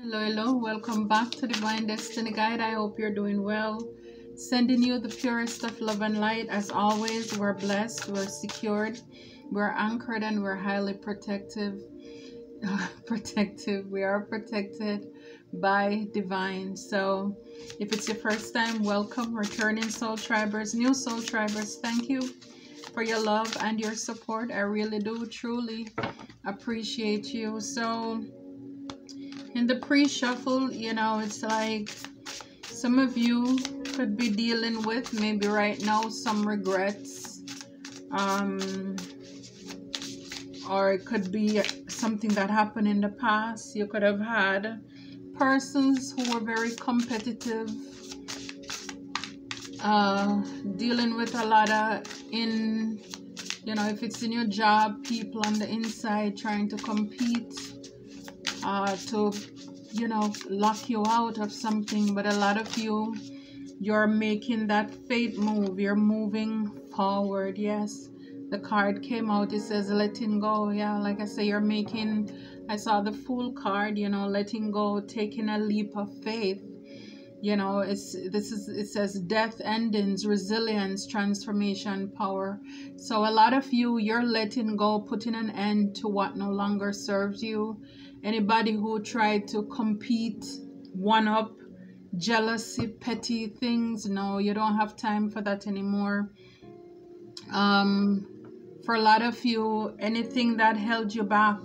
Hello, welcome back to Divine Destiny Guide. I hope you're doing well. Sending you the purest of love and light. As always, we're blessed, we're secured, we're anchored, and we're highly protective. We are protected by divine. So if it's your first time, welcome. Returning soul tribers, new soul tribers, thank you for your love and your support. I really do truly appreciate you. So in the pre-shuffle, it's like some of you could be dealing with maybe right now some regrets, or it could be something that happened in the past. You could have had persons who were very competitive, dealing with a lot of if it's in your job, people on the inside trying to compete, to lock you out of something. But a lot of you're making that fate move. You're moving forward. Yes, the card came out, it says letting go. Yeah, like I say, I saw the Fool card, letting go, taking a leap of faith. It says death, endings, resilience, transformation, power. So a lot of you're letting go, putting an end to what no longer serves you. Anybody who tried to compete, one up, jealousy, petty things, no, you don't have time for that anymore. For a lot of you, anything that held you back,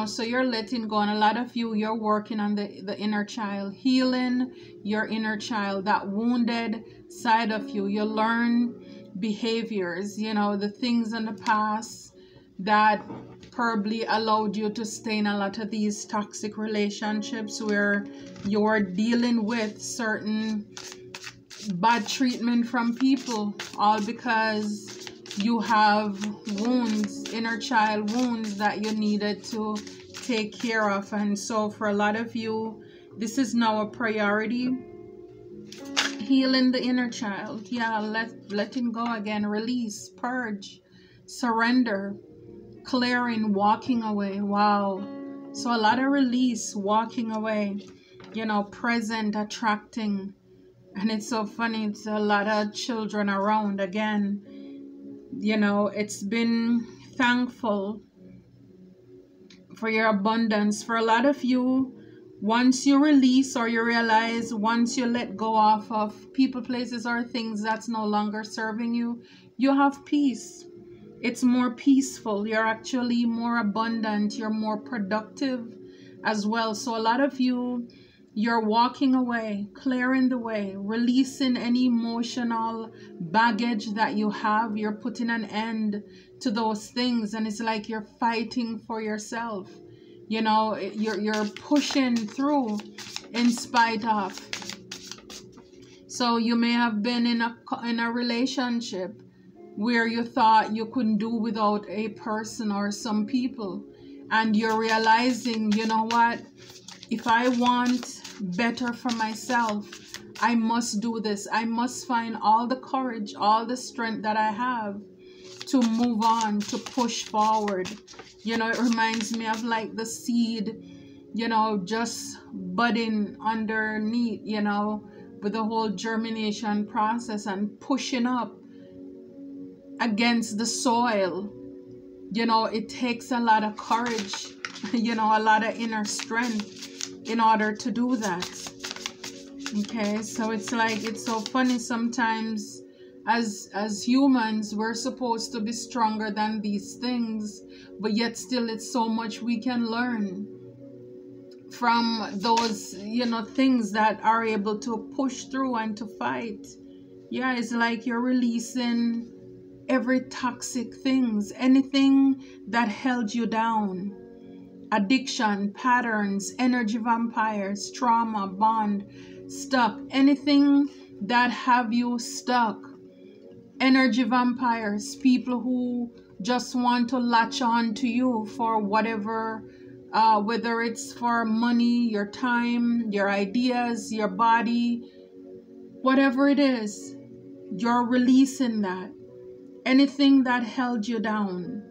so you're letting go. And a lot of you're working on the inner child, healing your inner child, that wounded side of you. You learn behaviors, the things in the past that probably allowed you to stay in a lot of these toxic relationships where you're dealing with certain bad treatment from people, all because you have wounds, inner child wounds that you needed to take care of. And so for a lot of you, this is now a priority. Healing the inner child. Yeah, letting go again, release, purge, surrender, clearing, walking away. Wow. So a lot of release, walking away, present, attracting. And it's so funny, it's a lot of children around again. It's been thankful for your abundance. For a lot of you, once you release, or you realize, once you let go off of people, places, or things that's no longer serving you, you have peace. It's more peaceful. You're actually more abundant. You're more productive as well. So a lot of you're walking away, clearing the way, releasing any emotional baggage that you have. You're putting an end to those things. And it's like you're fighting for yourself. You're pushing through in spite of. So you may have been in a relationship where you thought you couldn't do without a person or some people. And you're realizing, you know what? If I want better for myself, I must do this. I must find all the courage, all the strength that I have to move on, to push forward. It reminds me of like the seed, just budding underneath, with the whole germination process and pushing up against the soil. It takes a lot of courage, a lot of inner strength in order to do that. Okay, so it's like, it's so funny sometimes as humans, we're supposed to be stronger than these things, but yet still it's so much we can learn from those things that are able to push through and to fight. Yeah, it's like you're releasing every toxic things, anything that held you down. Addiction, patterns, energy vampires, trauma, bond, stuck, anything that have you stuck. Energy vampires, people who just want to latch on to you for whatever, whether it's for money, your time, your ideas, your body, whatever it is, you're releasing that. Anything that held you down,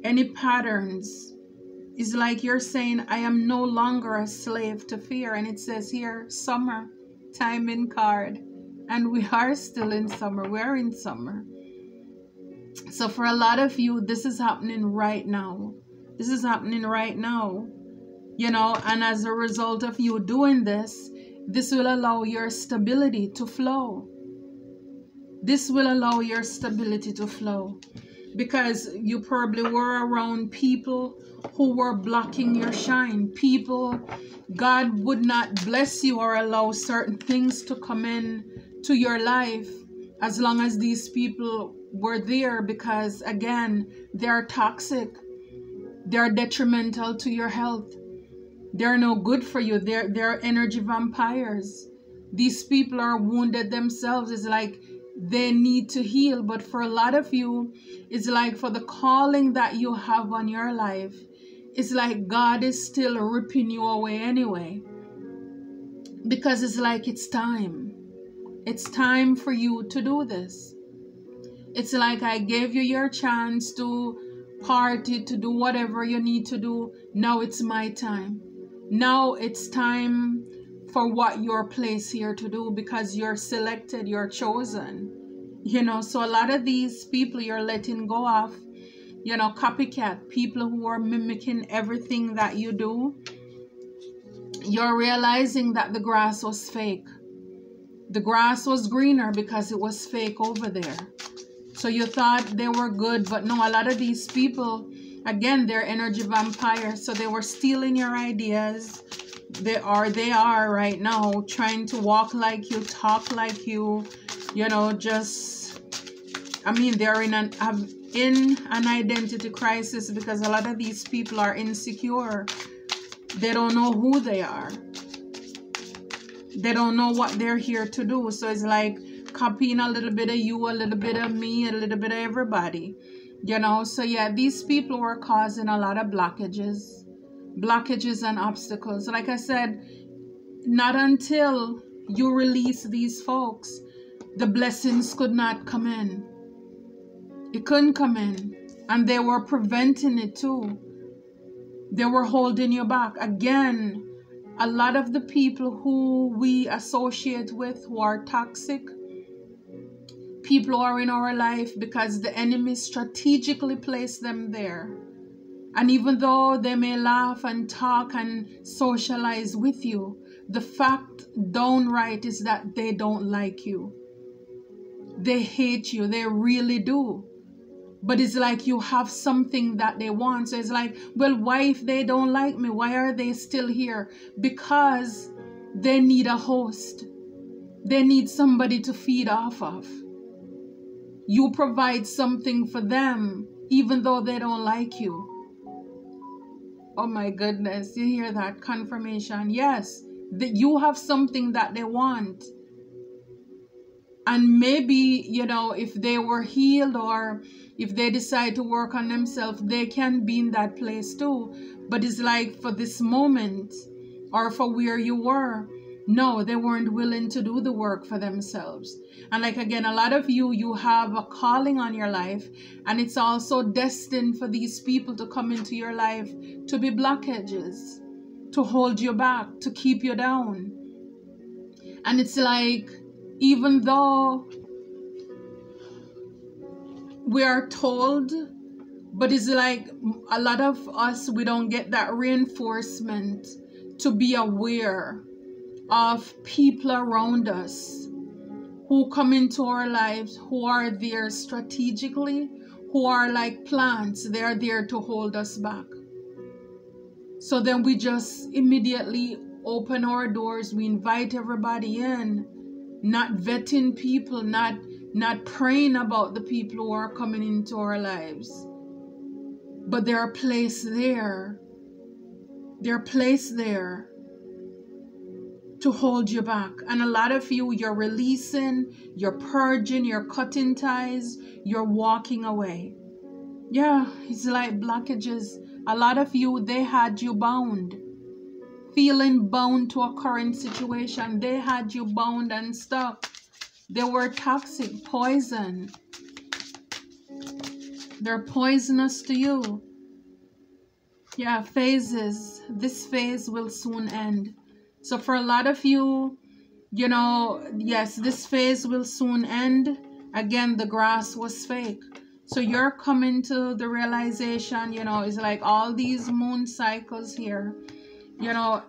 any patterns, It's like you're saying, I am no longer a slave to fear. And it says here, summer, timing card. And we are still in summer. We're in summer. So for a lot of you, this is happening right now. This is happening right now. You know, and as a result of you doing this, this will allow your stability to flow. This will allow your stability to flow. Because you probably were around people who were blocking your shine. People, God would not bless you or allow certain things to come in to your life as long as these people were there, because again, they're toxic. They're detrimental to your health. They're no good for you. They're energy vampires. These people are wounded themselves. It's like they need to heal. But for a lot of you, it's like for the calling that you have on your life, it's like God is still ripping you away anyway. Because it's like it's time. It's time for you to do this. It's like I gave you your chance to party, to do whatever you need to do. Now it's my time. Now it's time for what you're placed here to do, because you're selected, you're chosen. You know, so a lot of these people you're letting go of, you know, copycat, people who are mimicking everything that you do. You're realizing that the grass was fake. The grass was greener because it was fake over there. So you thought they were good, but no, a lot of these people, again, they're energy vampires. So they were stealing your ideas. They are right now trying to walk like you, talk like you, you know, just, I mean, they're in an identity crisis, because a lot of these people are insecure. They don't know who they are. They don't know what they're here to do. So it's like copying a little bit of you, a little bit of me, a little bit of everybody. You know, so yeah, these people were causing a lot of blockages and obstacles. Like I said, not until you release these folks, the blessings could not come in. It couldn't come in. And they were preventing it too. They were holding you back. Again, a lot of the people who we associate with who are toxic, people who are in our life because the enemy strategically placed them there. And even though they may laugh and talk and socialize with you, the fact downright is that they don't like you. They hate you. They really do. But it's like you have something that they want. So it's like, well, why if they don't like me? Why are they still here? Because they need a host. They need somebody to feed off of. You provide something for them, even though they don't like you. Oh my goodness, you hear that confirmation? Yes, that you have something that they want. And maybe, you know, if they were healed or if they decide to work on themselves, they can be in that place too. But it's like for this moment or for where you were, no, they weren't willing to do the work for themselves. And like again, a lot of you have a calling on your life, and it's also destined for these people to come into your life to be blockages, to hold you back, to keep you down. And it's like, even though we are told, but it's like a lot of us, we don't get that reinforcement to be aware of people around us who come into our lives, who are there strategically, who are like plants. They are there to hold us back. So then we just immediately open our doors. We invite everybody in, not vetting people, not praying about the people who are coming into our lives. But they are placed there. They're placed there to hold you back. And a lot of you, you're releasing, you're purging, you're cutting ties, you're walking away. Yeah, it's like blockages. A lot of you, they had you bound, feeling bound to a current situation. They had you bound and stuck. They were toxic, poison. They're poisonous to you. Yeah, phases. This phase will soon end. So for a lot of you, you know, yes, this phase will soon end. Again, the grass was fake. So you're coming to the realization, you know, it's like all these moon cycles here, you know,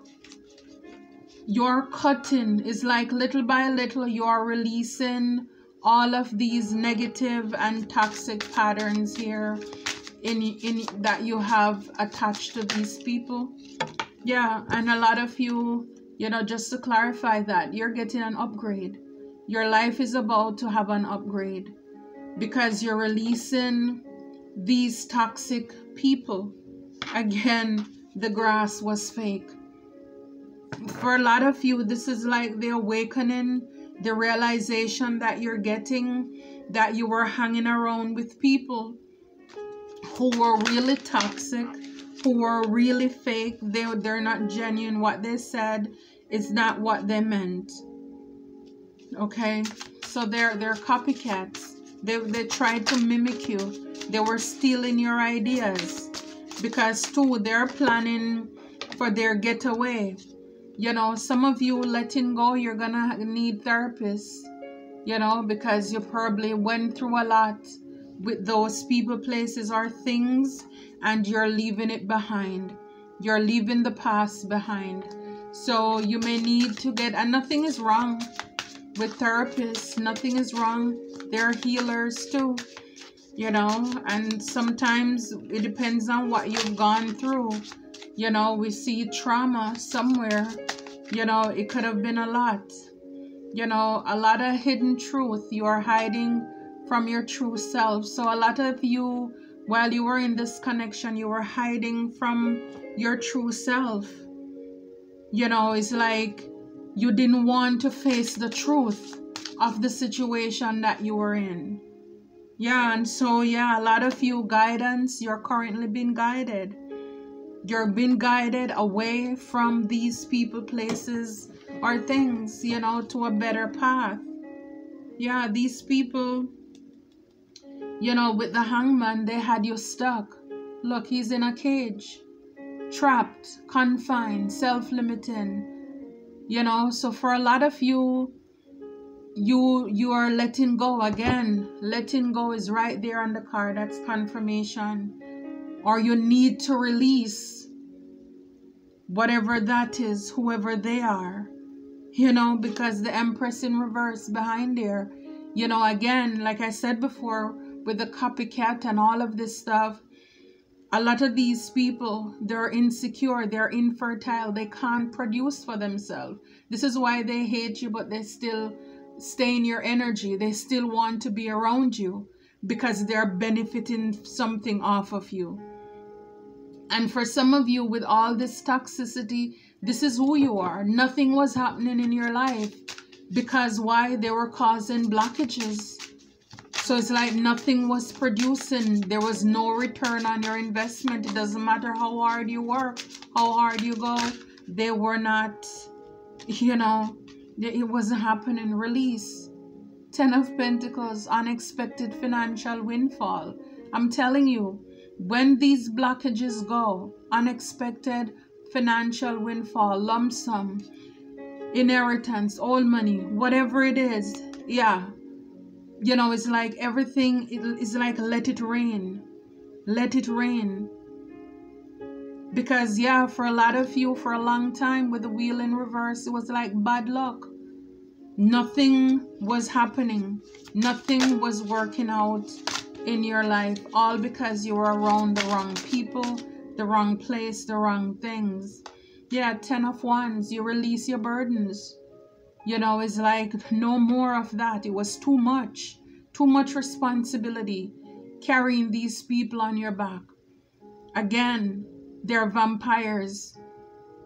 you're cutting. It's like little by little, you're releasing all of these negative and toxic patterns here in that you have attached to these people. Yeah, and a lot of you, you know, just to clarify that, you're getting an upgrade. Your life is about to have an upgrade because you're releasing these toxic people. Again, the grass was fake. For a lot of you, this is like the awakening, the realization that you're getting, that you were hanging around with people who were really toxic, who were really fake. They're not genuine. What they said is not what they meant. Okay, so they're copycats. They tried to mimic you. They were stealing your ideas because too they're planning for their getaway. You know, some of you letting go, you're gonna need therapists, you know, because you probably went through a lot with those people, places, or things, and you're leaving it behind. You're leaving the past behind. So you may need to get, and nothing is wrong with therapists, nothing is wrong. They're healers too, you know, and sometimes it depends on what you've gone through. You know, we see trauma somewhere, you know, it could have been a lot, you know, a lot of hidden truth you are hiding from your true self. So a lot of you, while you were in this connection, you were hiding from your true self. You know, it's like you didn't want to face the truth of the situation that you were in. Yeah, and so, yeah, a lot of you, guidance, you're currently being guided. You're being guided away from these people, places, or things, you know, to a better path. Yeah, these people, you know, with the hangman, they had you stuck. Look, he's in a cage, trapped, confined, self-limiting. You know, so for a lot of you, you are letting go. Again, letting go is right there on the card. That's confirmation. Or you need to release whatever that is, whoever they are, you know, because the Empress in reverse behind there, you know, again, like I said before, with the copycat and all of this stuff, a lot of these people, they're insecure, they're infertile, they can't produce for themselves. This is why they hate you, but they still stay in your energy. They still want to be around you because they're benefiting something off of you. And for some of you, with all this toxicity, this is who you are. Nothing was happening in your life because why? They were causing blockages. So it's like nothing was producing. There was no return on your investment. It doesn't matter how hard you work, how hard you go. They were not, you know, it wasn't happening. Release. 10 of Pentacles, unexpected financial windfall. I'm telling you, when these blockages go, unexpected financial windfall, lump sum, inheritance, old money, whatever it is, yeah, you know, it's like everything is like let it rain. Let it rain. Because, yeah, for a lot of you, for a long time with the wheel in reverse, it was like bad luck. Nothing was happening. Nothing was working out in your life, all because you were around the wrong people, the wrong place, the wrong things. Yeah, 10 of Wands, you release your burdens. You know, it's like no more of that. It was too much responsibility carrying these people on your back. Again, they're vampires.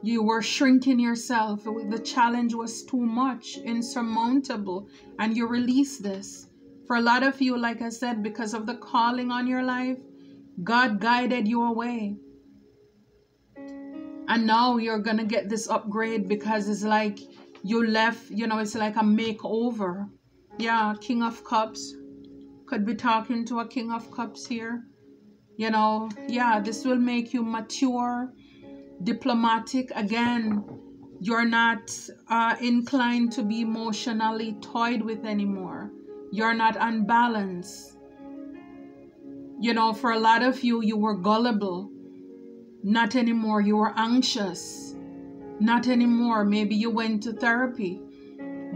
You were shrinking yourself. The challenge was too much, insurmountable, and you release this. For a lot of you, like I said, because of the calling on your life, God guided you away. And now you're going to get this upgrade because it's like you left, you know, it's like a makeover. Yeah, King of Cups. Could be talking to a King of Cups here. Yeah, this will make you mature, diplomatic. Again, you're not inclined to be emotionally toyed with anymore. You're not unbalanced. For a lot of you, you were gullible. Not anymore. You were anxious. Not anymore. Maybe you went to therapy.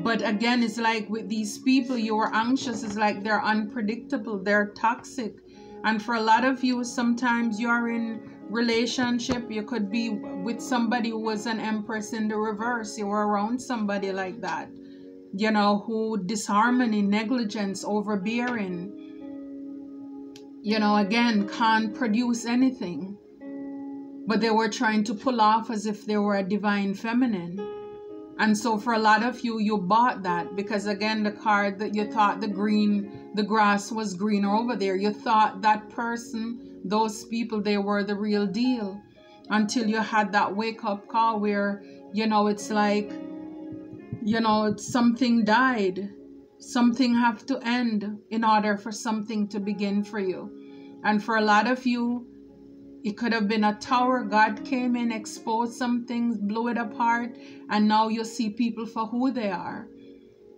But again, it's like with these people, you were anxious. It's like they're unpredictable. They're toxic. And for a lot of you, sometimes you're in relationship. You could be with somebody who was an empress in the reverse. You were around somebody like that, who disharmony, negligence, overbearing, again, can't produce anything. But they were trying to pull off as if they were a divine feminine. And so for a lot of you, you bought that because, again, the card that you thought the grass was greener over there. You thought that person, those people, they were the real deal until you had that wake-up call where, it's like, something died. Something have to end in order for something to begin for you. And for a lot of you, it could have been a tower. God came in, exposed some things, blew it apart, and now you see people for who they are,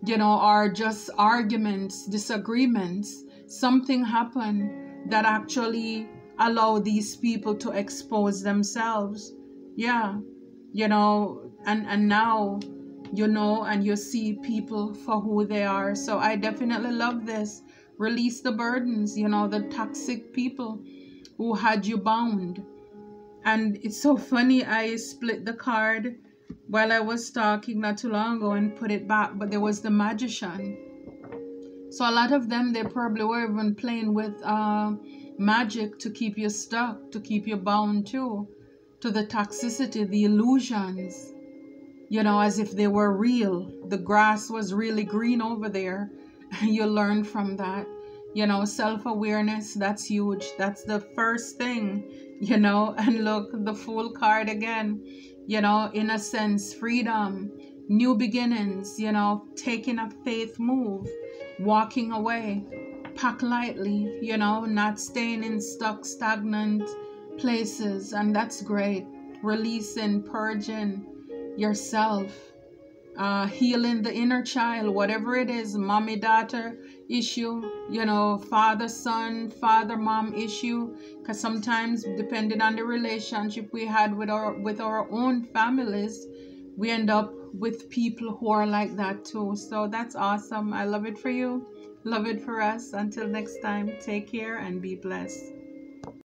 or just arguments, disagreements. Something happened that actually allowed these people to expose themselves. Yeah, and now, and you see people for who they are. So I definitely love this. Release the burdens, the toxic people who had you bound. And it's so funny, I split the card while I was talking not too long ago and put it back, but there was the Magician. So a lot of them, they probably were even playing with magic to keep you stuck, to keep you bound to the toxicity, the illusions, as if they were real. The grass was really green over there. You learn from that. Self-awareness, that's huge. That's the first thing, and look, the Fool card again, innocence, freedom, new beginnings, taking a faith move, walking away, pack lightly, not staying in stagnant places. And that's great. Releasing, purging yourself, healing the inner child, whatever it is, mommy daughter issue, father son, father mom issue, because sometimes depending on the relationship we had with our own families, we end up with people who are like that too. So that's awesome. I love it for you, love it for us. Until next time, take care and be blessed.